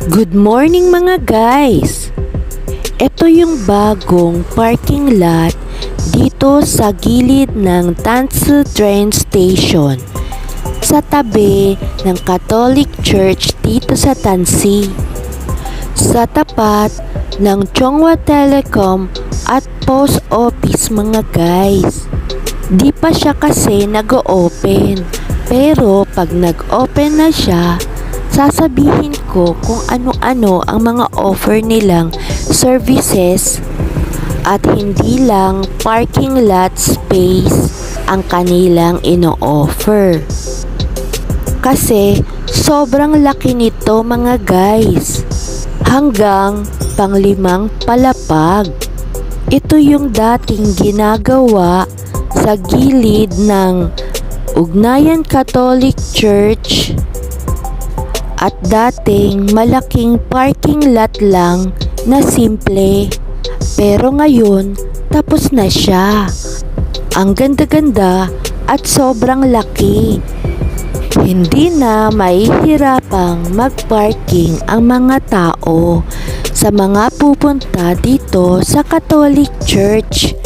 Good morning mga guys! Ito yung bagong parking lot dito sa gilid ng Tansu train station sa tabi ng Catholic Church dito sa Tansi, sa tapat ng Chonghua Telecom at Post Office mga guys. Di pa siya kasi nag-open, pero pag nag-open na siya, sasabihin ko kung ano-ano ang mga offer nilang services at hindi lang parking lot space ang kanilang ino-offer. Kasi sobrang laki nito mga guys, hanggang pang-5 palapag. Ito yung dating ginagawa sa gilid ng Ugnayan Catholic Church at dating malaking parking lot lang na simple, pero ngayon tapos na siya. Ang ganda-ganda at sobrang laki. Hindi na mahihirapang mag-parking ang mga tao sa mga pupunta dito sa Catholic Church